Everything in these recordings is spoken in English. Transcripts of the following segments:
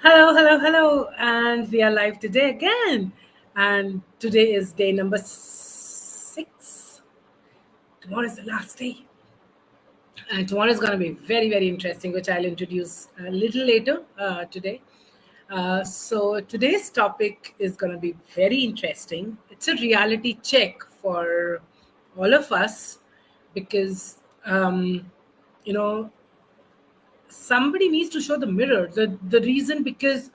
Hello, hello, hello. And we are live today again. And today is day number 6. Tomorrow is the last day. And tomorrow is going to be very, very interesting, which I'll introduce a little later today. So today's topic is going to be very interesting. It's a reality check for all of us because, you know, somebody needs to show the mirror. The reason because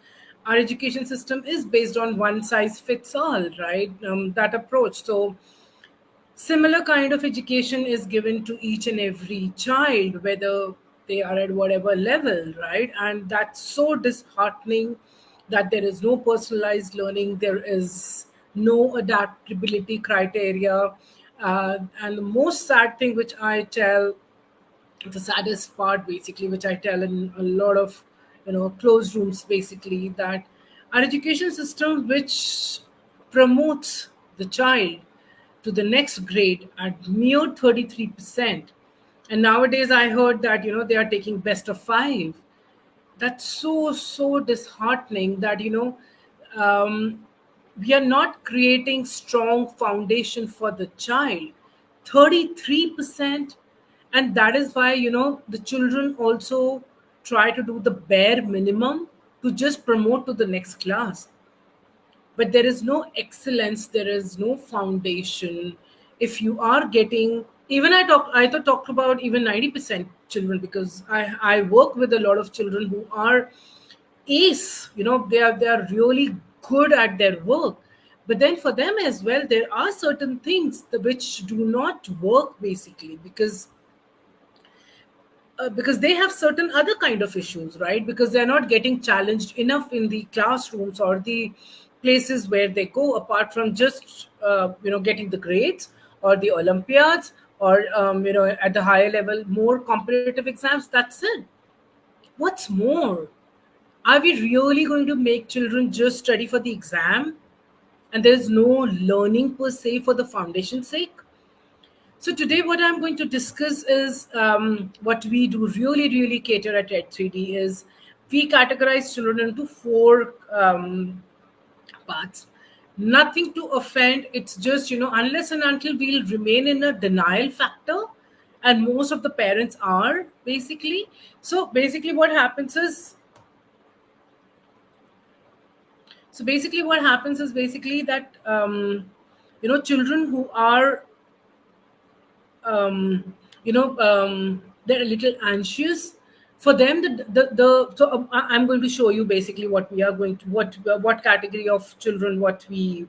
our education system is based on one size fits all, right? That approach. So similar kind of education is given to each and every child, whether they are at whatever level, right? And that's so disheartening that there is no personalized learning, there is no adaptability criteria. And the most sad thing which I tell, the saddest part basically, which I tell in a lot of closed rooms basically, that our education system which promotes the child to the next grade at mere 33%, and nowadays I heard that they are taking best of 5. That's so disheartening that um, we are not creating strong foundation for the child. 33%. And that is why the children also try to do the bare minimum to just promote to the next class, but there is no excellence, there is no foundation. If you are getting, even I talked about even 90% children, because I work with a lot of children who are ace, they are really good at their work. But then for them as well, there are certain things which do not work basically, because they have certain other kind of issues, right? Because they're not getting challenged enough in the classrooms or the places where they go, apart from just getting the grades or the olympiads, or at the higher level more competitive exams. That's it. What's more? Are we really going to make children just study for the exam, and there's no learning per se for the foundation sake? So today, what I'm going to discuss is what we do really, really cater at Ed 3D is we categorize children into four parts. Nothing to offend. It's just unless and until we'll remain in a denial factor, and most of the parents are basically. So basically, what happens is basically that children who are they're a little anxious. For them, I'm going to show you basically what we are going to, what category of children what we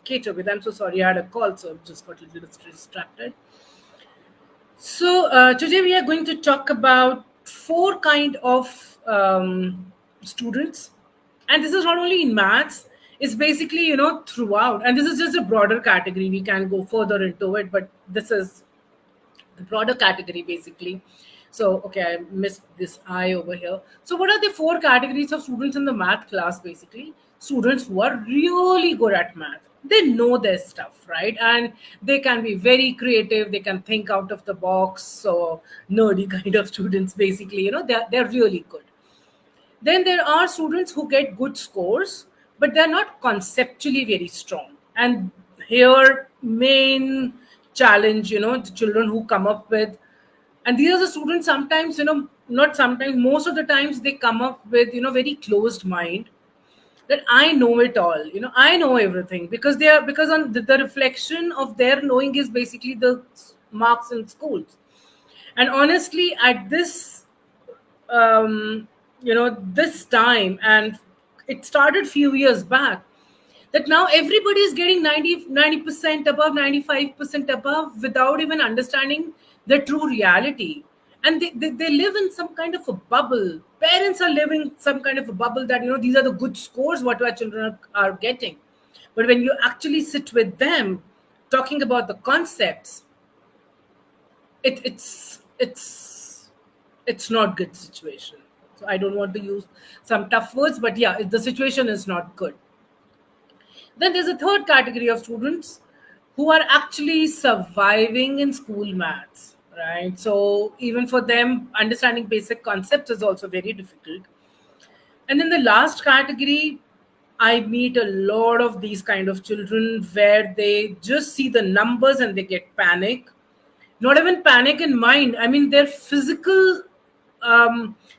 cater with. I'm so sorry, I had a call, so I just got a little distracted. So today we are going to talk about four kind of students, and this is not only in maths. It's basically throughout, and this is just a broader category. We can go further into it, but this is the broader category basically. So okay, I missed this I over here. So what are the four categories of students in the math class? Basically, students who are really good at math, they know their stuff, right? And they can be very creative, they can think out of the box. So nerdy kind of students basically, they're really good. Then there are students who get good scores, but they're not conceptually very strong. And here, main challenge, the children who come up with, and these are the students sometimes, not sometimes, most of the times they come up with, very closed mind, that I know it all, I know everything, because they are, because on the reflection of their knowing is basically the marks in schools. And honestly, at this this time, and it started few years back, that now everybody is getting 90% above, 95% above, without even understanding the true reality. And they live in some kind of a bubble. Parents are living some kind of a bubble that these are the good scores what our children are getting. But when you actually sit with them talking about the concepts, it's not good situation. So I don't want to use some tough words, but yeah, the situation is not good. Then there's a third category of students who are actually surviving in school maths, right? So even for them, understanding basic concepts is also very difficult. And then the last category, I meet a lot of these kind of children where they just see the numbers and they get panic. Not even panic in mind. I mean, their physical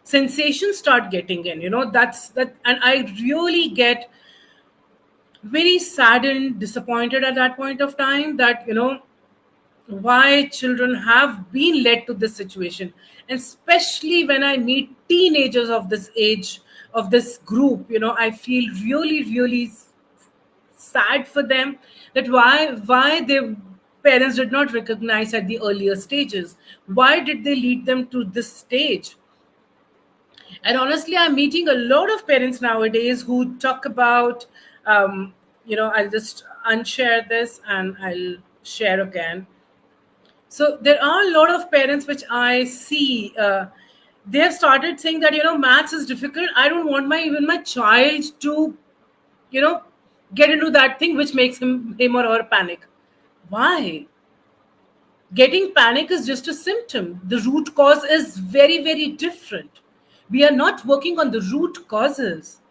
sensations start getting in. That's that, and I really get very saddened, disappointed at that point of time that why children have been led to this situation. And especially when I meet teenagers of this age, of this group, I feel really, really sad for them, that why their parents did not recognize at the earlier stages. Why did they lead them to this stage? And honestly, I'm meeting a lot of parents nowadays who talk about, I'll just unshare this and I'll share again. So there are a lot of parents which I see. They have started saying that maths is difficult. I don't want my child to you know get into that thing which makes him or her panic. Why? Getting panic is just a symptom. The root cause is very, very different. We are not working on the root causes.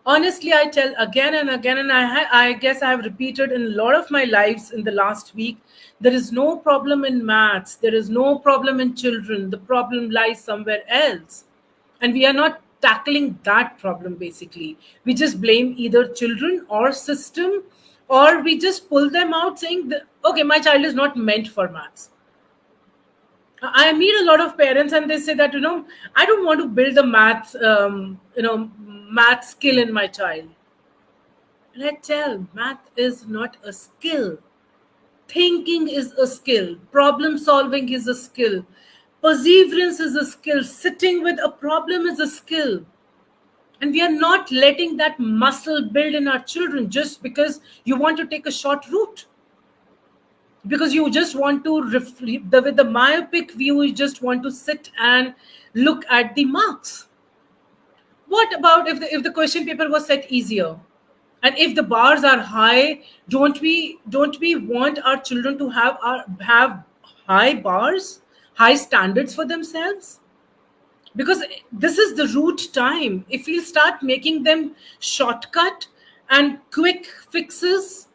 Honestly, I tell again and again, and I guess I have repeated in a lot of my lives in the last week, there is no problem in maths, there is no problem in children, the problem lies somewhere else. And we are not tackling that problem. Basically, we just blame either children or system, or we just pull them out saying that, okay, my child is not meant for maths. I meet a lot of parents and they say that, I don't want to build a math skill in my child. And I tell, math is not a skill. Thinking is a skill. Problem solving is a skill. Perseverance is a skill. Sitting with a problem is a skill. And we are not letting that muscle build in our children just because you want to take a short route, because you just want to with the myopic view, you just want to sit and look at the marks. What about if the question paper was set easier, and if the bars are high? Don't we want our children to have high bars, high standards for themselves? Because this is the root time. If we start making them shortcut and quick fixes,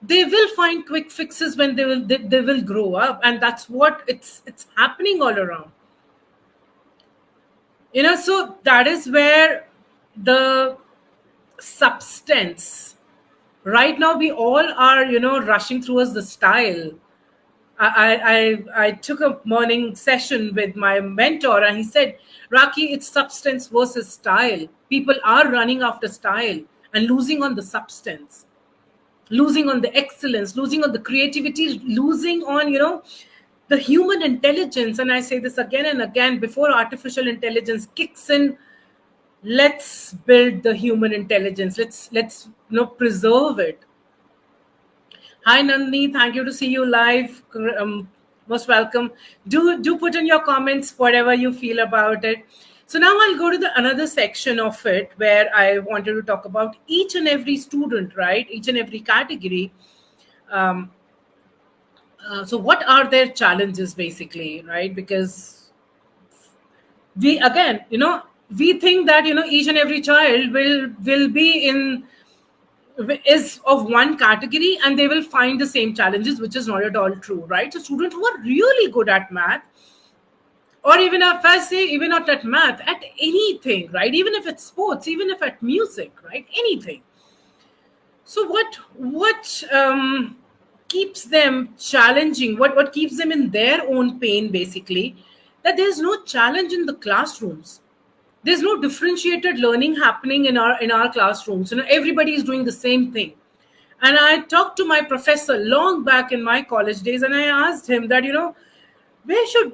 they will find quick fixes when they will grow up, and that's what it's happening all around. So that is where the substance, right now we all are rushing towards the style. I took a morning session with my mentor, and he said, Raki, it's substance versus style. People are running after style and losing on the substance, losing on the excellence, losing on the creativity, losing on the human intelligence. And I say this again and again, before artificial intelligence kicks in, let's build the human intelligence. Let's preserve it. Hi Nandini, thank you to see you live. Most welcome. Do put in your comments whatever you feel about it. So now I'll go to the another section of it where I wanted to talk about each and every student, right? Each and every category. So what are their challenges basically, right? Because we again, we think that each and every child will be in is of one category and they will find the same challenges, which is not at all true, right? So students who are really good at math, or even if I say even not at math, at anything, right? Even if it's sports, even if at music, right? Anything. So what keeps them challenging? What keeps them in their own pain basically? That there's no challenge in the classrooms. There's no differentiated learning happening in our classrooms. Everybody is doing the same thing. And I talked to my professor long back in my college days, and I asked him that where should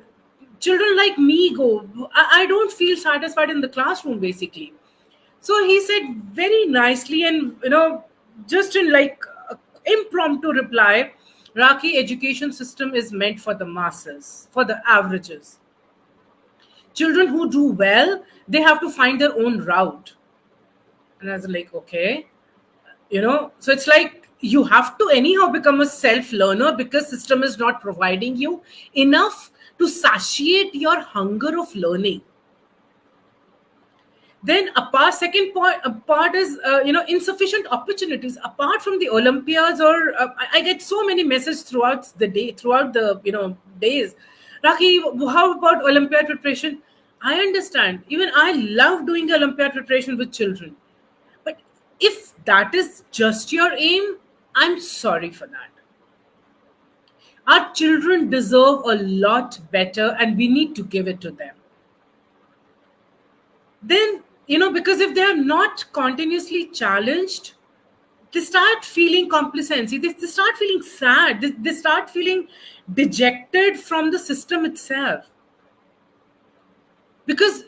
children like me go? I don't feel satisfied in the classroom basically. So he said very nicely, and just in like impromptu reply, Raki, education system is meant for the masses, for the averages. Children who do well, they have to find their own route. And I was like, okay, so it's like you have to anyhow become a self learner because system is not providing you enough to satiate your hunger of learning. Then apart, second point apart is insufficient opportunities apart from the Olympiads, or I get so many messages throughout the day, throughout the days. Raki, how about Olympiad preparation? I understand. Even I love doing Olympiad preparation with children. But if that is just your aim, I'm sorry for that. Our children deserve a lot better, and we need to give it to them. Then, because if they are not continuously challenged, they start feeling complacency, they start feeling sad, they start feeling dejected from the system itself. Because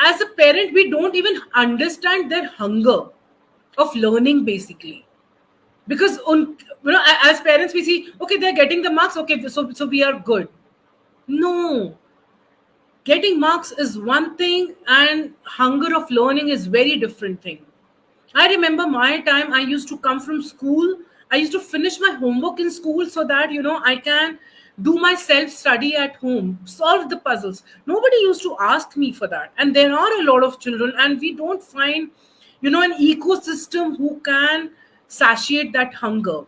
as a parent, we don't even understand their hunger of learning, basically. Because as parents, we see, okay, they're getting the marks, okay, so we are good. No, getting marks is one thing, and hunger of learning is very different thing. I remember my time, I used to come from school, I used to finish my homework in school so that I can do my self study at home, solve the puzzles. Nobody used to ask me for that, and there are a lot of children, and we don't find an ecosystem who can satiate that hunger,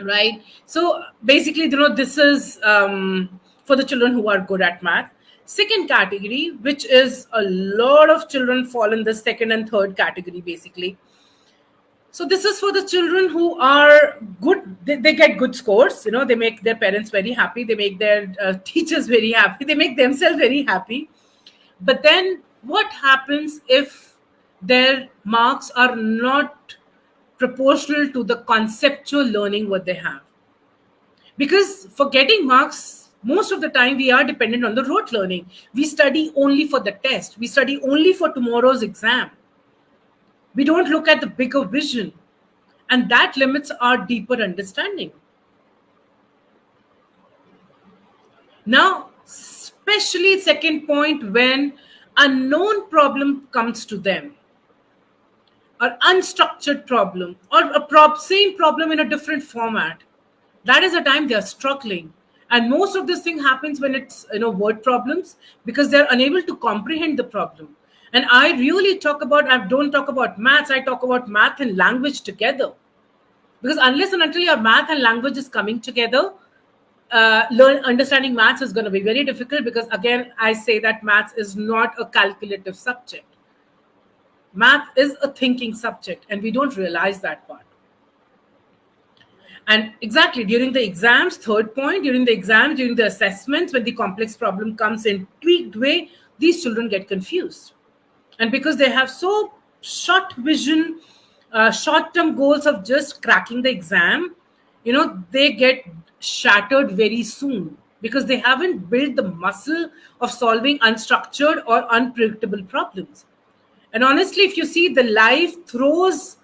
right? So basically, this is for the children who are good at math. Second category, which is a lot of children fall in the second and third category, basically. So this is for the children who are good. They get good scores. They make their parents very happy. They make their teachers very happy. They make themselves very happy. But then what happens if their marks are not proportional to the conceptual learning what they have? Because for getting marks, most of the time we are dependent on the rote learning. We study only for the test. We study only for tomorrow's exam. We don't look at the bigger vision, and that limits our deeper understanding. Now, especially second point, when a known problem comes to them, or unstructured problem, or a same problem in a different format, that is the time they are struggling. And most of this thing happens when it's word problems, because they're unable to comprehend the problem. And I really I don't talk about maths, I talk about math and language together. Because unless and until your math and language is coming together, understanding maths is going to be very difficult. Because again, I say that maths is not a calculative subject. Math is a thinking subject, and we don't realize that part. And exactly during the exams, third point, during the exams, during the assessments, when the complex problem comes in tweaked way, these children get confused. And because they have so short vision, short-term goals of just cracking the exam, they get shattered very soon, because they haven't built the muscle of solving unstructured or unpredictable problems. And honestly, if you see, the life throws,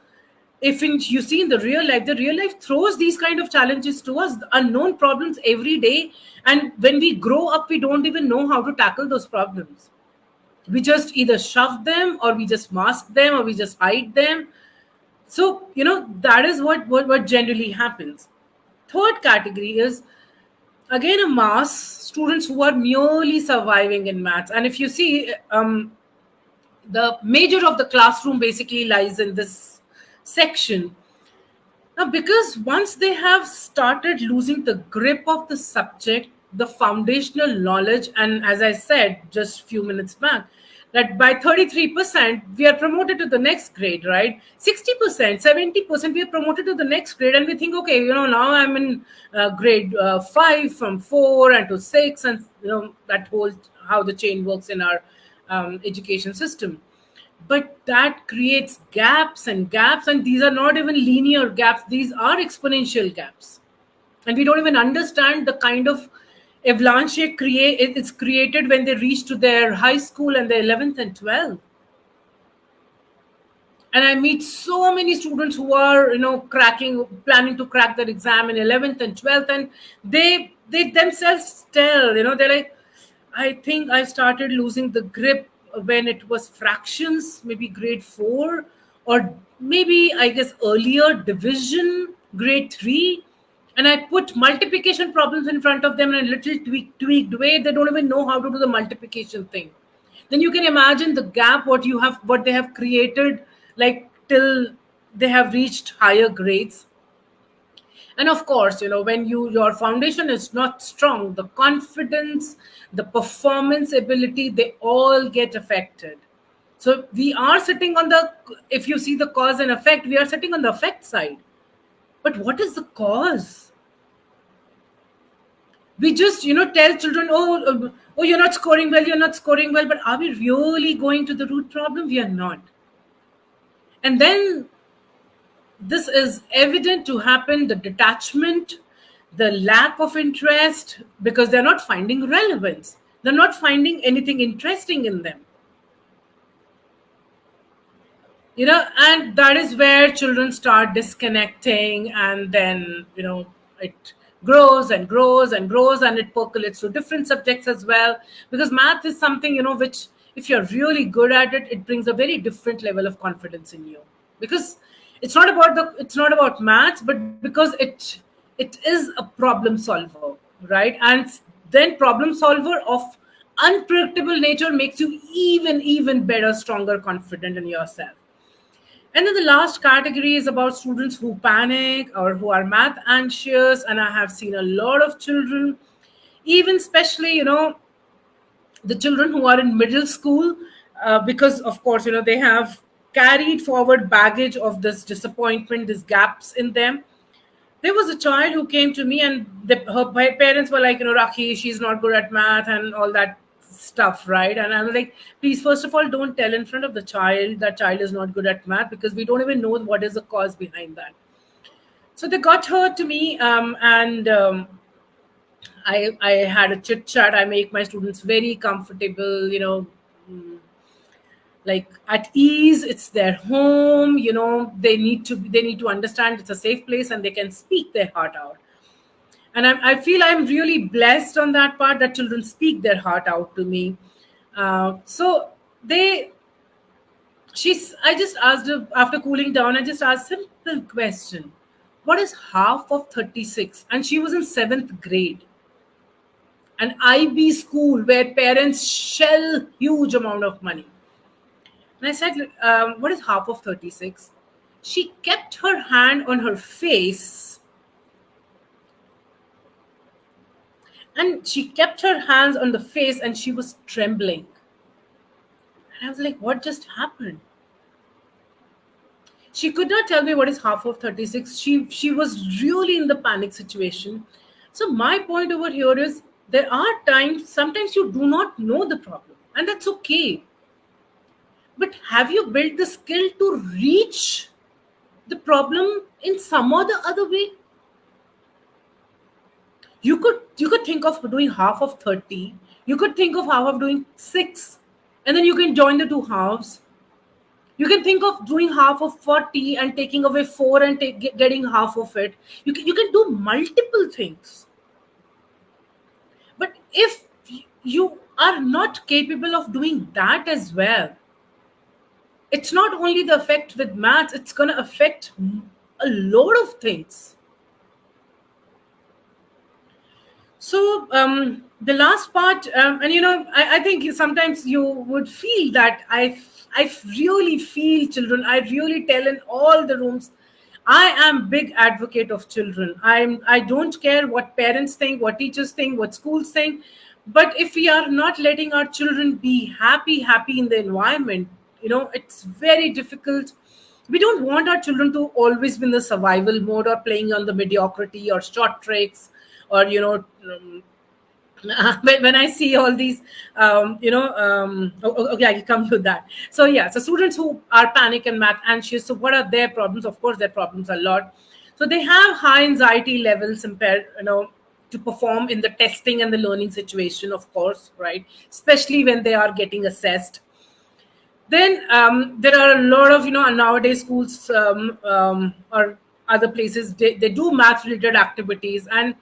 you see in the real life throws these kind of challenges to us, unknown problems every day. And when we grow up, we don't even know how to tackle those problems. We just either shove them, or we just mask them, or we just hide them. So that is what generally happens. Third category is again a mass students who are merely surviving in maths. And if you see, the major of the classroom basically lies in this section. Now, because once they have started losing the grip of the subject, the foundational knowledge, and as I said just few minutes back, that by 33% we are promoted to the next grade, right? 60%, 70% we are promoted to the next grade, and we think, okay, now I'm in grade 5 from 4 and to 6, and that whole how the chain works in our education system. But that creates gaps and gaps, and these are not even linear gaps, these are exponential gaps. And we don't even understand the kind of avalanche it's created when they reach to their high school and their 11th and 12th. And I meet so many students who are planning to crack their exam in 11th and 12th, and they themselves tell, they're like, I think I started losing the grip when it was fractions, maybe grade 4, or maybe I guess earlier division, grade 3. And I put multiplication problems in front of them in a little tweaked way. They don't even know how to do the multiplication thing. then you can imagine the gap what they have created, like till they have reached higher grades. And of course, when your foundation is not strong, the confidence, the performance ability, they all get affected. So we are sitting on the, if you see the cause and effect, we are sitting on the effect side. But what is the cause? We just tell children, oh, you're not scoring well, you're not scoring well, but are we really going to the root problem? We are not. And then this is evident to happen, the detachment, the lack of interest, because they're not finding relevance, they're not finding anything interesting in them. And that is where children start disconnecting, and then it grows and grows and grows, and it percolates to different subjects as well, because math is something which, if you're really good at it, it brings a very different level of confidence in you, because it's not about maths, but because it is a problem solver, right? And then problem solver of unpredictable nature makes you even better, stronger, confident in yourself. And then the last category is about students who panic or who are math anxious. And I have seen a lot of children, even especially, the children who are in middle school, because of course, they have carried forward baggage of this disappointment, these gaps in them. There was a child who came to me, and her parents were like, Rakhi, she's not good at math and all that stuff, right? And I was like, please, first of all, don't tell in front of the child that child is not good at math, because we don't even know what is the cause behind that. So they got her to me, and I had a chit chat. I make my students very comfortable, mm, like at ease. It's their home, they need to understand it's a safe place, and they can speak their heart out. And I feel I'm really blessed on that part, that children speak their heart out to me. So they she's I just asked her, after cooling down, I just asked simple question: what is half of 36? And she was in 7th grade, an IB school where parents shell huge amount of money. And I said, what is half of 36? She kept her hand on her face, and she kept her hands on the face, and she was trembling. And I was like, what just happened? She could not tell me what is half of 36. She was really in the panic situation. So my point over here is, there are times, sometimes you do not know the problem, and that's okay. But have you built the skill to reach the problem in some or the other way? You could think of doing half of 30. You could think of half of doing 6, and then you can join the two halves. You can think of doing half of 40 and taking away 4 and getting half of it. You can do multiple things. But if you are not capable of doing that as well, it's not only the effect with maths, it's going to affect a lot of things. So the last part, and I think sometimes you would feel that I really feel children. I really tell in all the rooms, I am big advocate of children. I don't care what parents think, what teachers think, what schools think. But if we are not letting our children be happy in the environment, it's very difficult. We don't want our children to always be in the survival mode, or playing on the mediocrity or short tricks, or when I see all these, okay, I come to that. So yeah, so students who are panic and math anxious, so what are their problems? Of course, their problems are a lot. So they have high anxiety levels, impaired, to perform in the testing and the learning situation, of course, right? Especially when they are getting assessed. Then there are a lot of nowadays schools, or other places, they do math related activities, and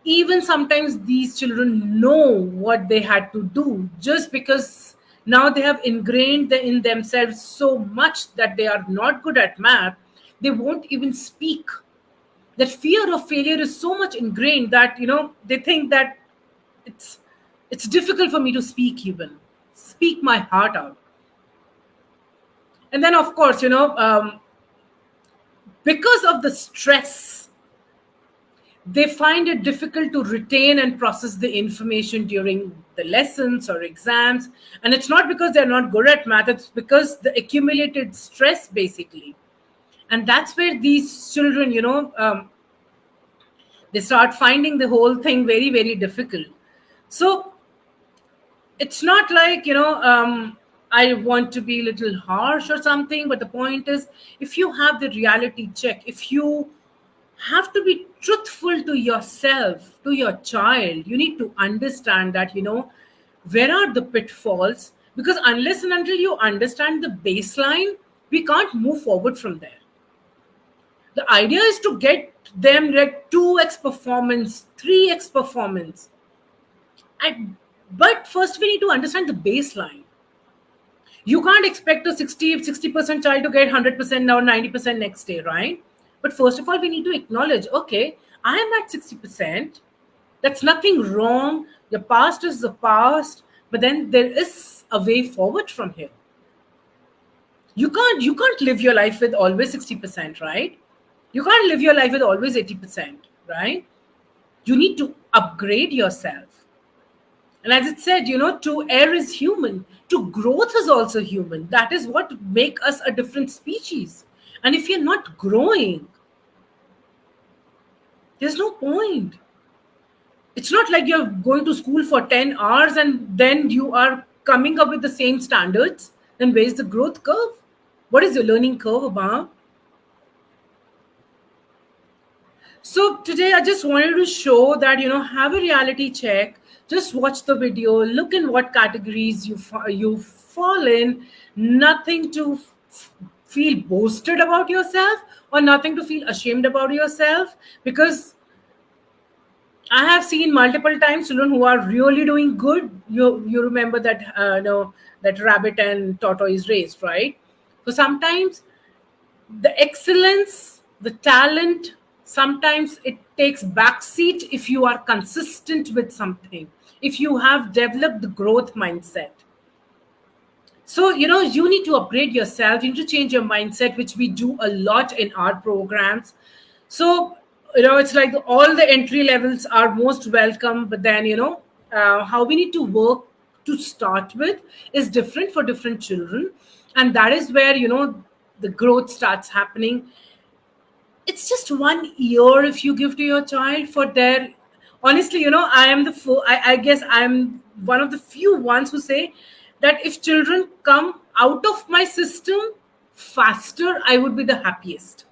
even sometimes these children know what they had to do, just because now they have ingrained in themselves so much that they are not good at math, they won't even speak. That fear of failure is so much ingrained that they think that it's it's difficult for me to speak even. speak my heart out. And then, of course, because of the stress, they find it difficult to retain and process the information during the lessons or exams. And it's not because they're not good at math, it's because the accumulated stress, basically. And that's where these children, they start finding the whole thing very, very difficult. So it's not like, I want to be a little harsh or something, but the point is, if you have the reality check, if you have to be truthful to yourself, to your child, you need to understand that, where are the pitfalls, because unless and until you understand the baseline, we can't move forward from there. The idea is to get them like 2x performance, 3x performance. But first we need to understand the baseline. You can't expect a 60% child to get 100% or 90% next day, right? But first of all, we need to acknowledge, okay, I am at 60%. That's nothing wrong. The past is the past, but then there is a way forward from here. You can't live your life with always 60%, right? You can't live your life with always 80%, right? You need to upgrade yourself. And as it said, to err is human, to growth is also human. That is what make us a different species. And if you're not growing, there's no point. It's not like you're going to school for 10 hours and then you are coming up with the same standards. Then where's the growth curve? What is your learning curve about? So today I just wanted to show that, have a reality check. Just watch the video, look in what categories you fall in. Nothing to feel boasted about yourself, or nothing to feel ashamed about yourself, because I have seen multiple times children who are really doing good. You remember that that rabbit and tortoise race, right? So sometimes the excellence, the talent, sometimes it takes backseat if you are consistent with something, if you have developed the growth mindset. So, you need to upgrade yourself, you need to change your mindset, which we do a lot in our programs. So, it's like all the entry levels are most welcome, but then, how we need to work to start with is different for different children. And that is where, the growth starts happening. It's just 1 year if you give to your child for their, honestly, I am I guess I'm one of the few ones who say that if children come out of my system faster, I would be the happiest.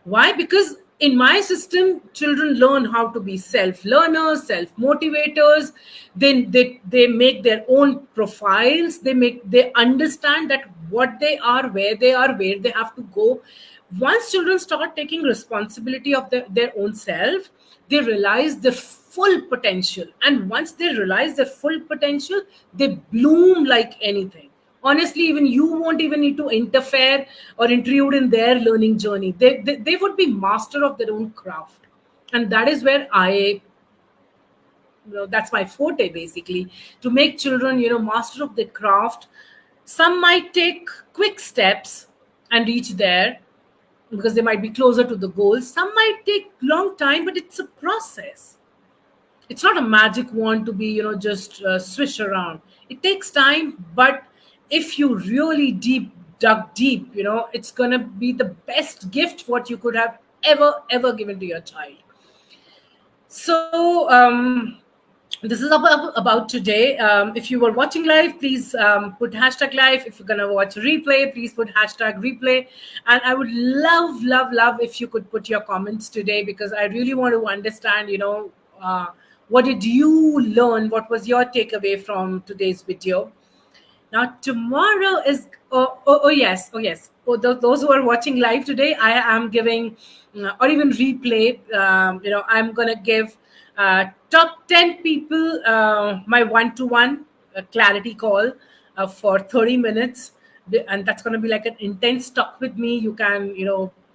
Why? Because in my system, children learn how to be self-learners, self-motivators. Then they make their own profiles. They understand that what they are, where they have to go. Once children start taking responsibility of their own self, they realize their full potential. And once they realize their full potential, they bloom like anything. Honestly, even you won't even need to interfere or intrude in their learning journey. They would be master of their own craft. And that is where that's my forte, basically, to make children, master of their craft. Some might take quick steps and reach there because they might be closer to the goal. Some might take long time, but it's a process. It's not a magic wand to be, just swish around. It takes time, but if you really dug deep, it's going to be the best gift what you could have ever given to your child. So this is about today. If you were watching live, please put hashtag live. If you're going to watch replay, please put hashtag replay. And I would love if you could put your comments today, because I really want to understand, what did you learn? What was your takeaway from today's video? Now, tomorrow is, yes. Those who are watching live today, I am giving, or even replay, I'm going to give top 10 people my one-to-one clarity call for 30 minutes. And that's going to be like an intense talk with me. You can,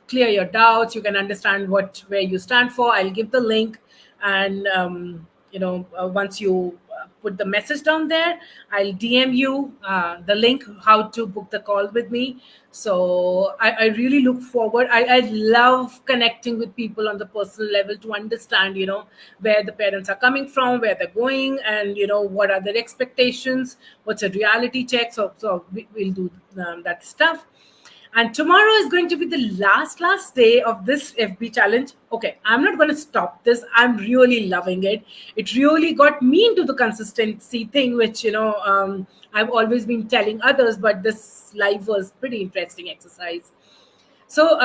clear your doubts. You can understand where you stand for. I'll give the link. And, once you put the message down there. I'll DM you the link how to book the call with me. So I really look forward. I love connecting with people on the personal level to understand, where the parents are coming from, where they're going, and what are their expectations, what's a reality check. So we'll do that stuff. And tomorrow is going to be the last day of this FB challenge. Okay, I'm not going to stop this. I'm really loving it. It really got me into the consistency thing, which I've always been telling others, but this live was pretty interesting exercise. So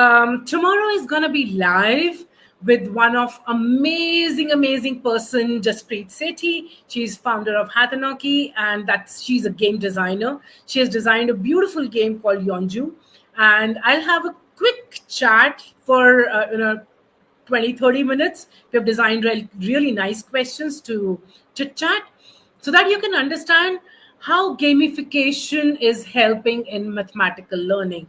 tomorrow is gonna be live with one of amazing person, Jaspreet Sethi. She's founder of Hathanoki, and she's a game designer. She has designed a beautiful game called Yonju, and I'll have a quick chat for 20-30 minutes. We have designed really nice questions to chit chat so that you can understand how gamification is helping in mathematical learning.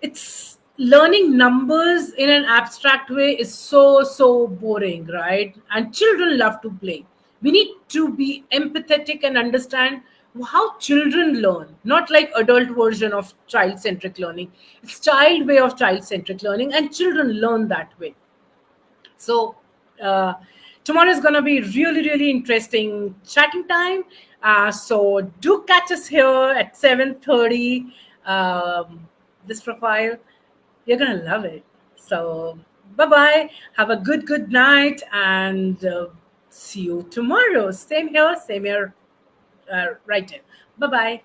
It's learning numbers in an abstract way is so boring, right? And children love to play. We need to be empathetic and understand how children learn, not like adult version of child centric learning. It's child way of child centric learning, and children learn that way. So uh, tomorrow is going to be really interesting chatting time. So do catch us here at 7:30. This profile, you're going to love it. So bye bye. Have a good night, and see you tomorrow. Same here, right here. Bye bye.